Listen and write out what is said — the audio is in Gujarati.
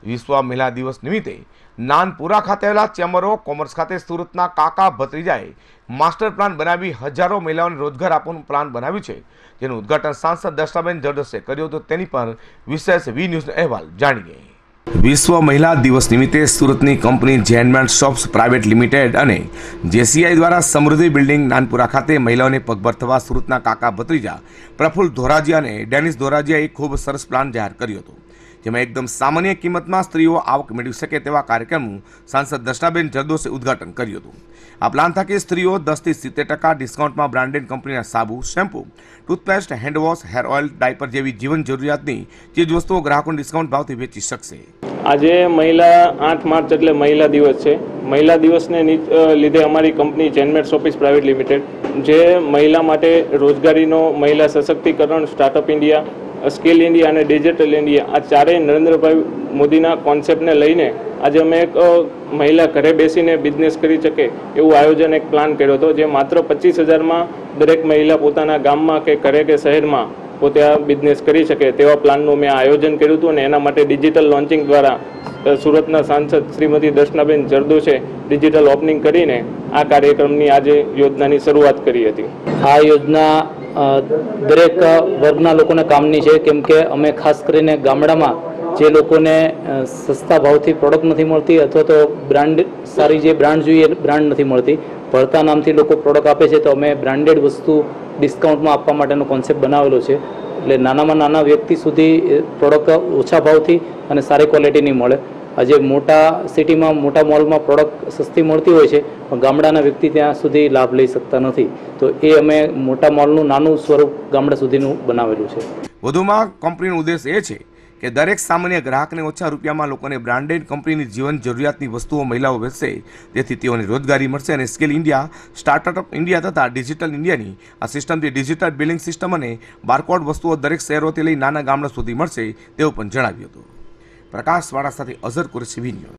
વિશ્વ મહિલા દિવસ નિમિત્તે નાનપુરા ખાતે આવેલા ચેમ્બર ઓફ કોમર્સ ખાતે સુરતના કાકા ભત્રીજાએ માસ્ટર પ્લાન બનાવી હજારો મહિલાઓને રોજગાર આપવાનું પ્લાન બનાવ્યું છે, જેનું ઉદ્ઘાટન સાંસદ દર્શનાબેન જરદોશે કર્યું હતું। તેની પર વિશેષ વી ન્યૂઝનો અહેવાલ જાણીએ। વિશ્વ મહિલા દિવસ નિમિત્તે સુરતની કંપની જેનમેન્ટ શોપ્સ પ્રાઇવેટ લિમિટેડ અને જેસીઆઈ દ્વારા સમૃદ્ધિ બિલ્ડિંગ નાનપુરા ખાતે મહિલાઓને પગભર થવા સુરતના કાકા ભત્રીજા પ્રફુલ્લ ધોરાજીયા અને ડેનિસ ધોરાજીયાએ ખૂબ સરસ પ્લાન જાહેર કર્યો હતો, જેમાં એકદમ સામાન્ય કિંમતમાં સ્ત્રીઓ આવક મેળવી શકે તેવા કાર્યક્રમનું સાંસદ દર્શનાબેન જરદોશે ઉદ્ઘાટન કર્યું હતું। આ પ્લાન થકી સ્ત્રીઓ 10 થી 70% ડિસ્કાઉન્ટમાં બ્રાન્ડેડ કંપનીના સાબુ, shampoo, toothpaste, handwash, hair oil, diaper જેવી જીવન જરૂરિયાતની ચીજવસ્તુઓ ગ્રાહકોને ડિસ્કાઉન્ટ ભાવથી વેચી શકશે। આજે મહિલા 8 માર્ચ એટલે મહિલા દિવસ છે। મહિલા દિવસને લીધે અમારી કંપની જેનમેન્ટ શોપ્સ પ્રાઇવેટ લિમિટેડ જે મહિલા માટે રોજગારીનો, મહિલા સશક્તિકરણ, સ્ટાર્ટઅપ ઇન્ડિયા, સ્કિલ ઇન્ડિયા અને ડિજિટલ ઇન્ડિયા આ ચારેય નરેન્દ્રભાઈ મોદીના કોન્સેપ્ટને લઈને આજે અમે એક મહિલા ઘરે બેસીને બિઝનેસ કરી શકે એવું આયોજન, એક પ્લાન કર્યો હતો, જે માત્ર 25,000માં દરેક મહિલા પોતાના ગામમાં કે ઘરે કે શહેરમાં પોતે આ બિઝનેસ કરી શકે તેવા પ્લાનનું મેં આયોજન કર્યું હતું। અને એના માટે ડિજિટલ લોન્ચિંગ દ્વારા સુરતના સાંસદ શ્રીમતી દર્શનાબેન જરદોશે ડિજિટલ ઓપનિંગ કરીને આ કાર્યક્રમની આજે યોજનાની શરૂઆત કરી હતી। આ યોજના દરેક વર્ગના લોકોને કામની છે, કેમ કે અમે ખાસ કરીને ગામડામાં જે લોકોને સસ્તા ભાવથી પ્રોડક્ટ નથી મળતી અથવા તો સારી જે બ્રાન્ડ જોઈએ બ્રાન્ડ નથી મળતી, ભળતા નામથી લોકો પ્રોડક્ટ આપે છે, તો અમે બ્રાન્ડેડ વસ્તુ ડિસ્કાઉન્ટમાં આપવા માટેનો કોન્સેપ્ટ બનાવેલો છે। એટલે નાનામાં નાના વ્યક્તિ સુધી પ્રોડક્ટ ઓછા ભાવથી અને સારી ક્વોલિટીની મળે। આજે મોટા સિટીમાં, મોટા મોલમાં પ્રોડક્ટ સસ્તી મળતી હોય છે, પણ ગામડાના વ્યક્તિ ત્યાં સુધી લાભ લઈ શકતા નથી, તો એ અમે મોટા મોલનું નાનું સ્વરૂપ ગામડા સુધીનું બનાવેલું છે। વધુમાં કંપનીનો ઉદ્દેશ એ છે કે દરેક સામાન્ય ગ્રાહકને ઓછા રૂપિયામાં લોકોને બ્રાન્ડેડ કંપનીની જીવન જરૂરિયાતની વસ્તુઓ મહિલાઓ વેચશે, જેથી તેઓને રોજગારી મળશે અને સ્કિલ ઇન્ડિયા, સ્ટાર્ટઅપ ઇન્ડિયા તથા ડિજિટલ ઇન્ડિયાની આ સિસ્ટમથી ડિજિટલ બિલિંગ સિસ્ટમ અને બારકોડ વસ્તુઓ દરેક શહેરોથી લઈ નાના ગામડા સુધી મળશે તેવું પણ જણાવ્યું હતું। પ્રકાશવાળા સાથે અઝર કુરેશી, વી ન્યૂઝ।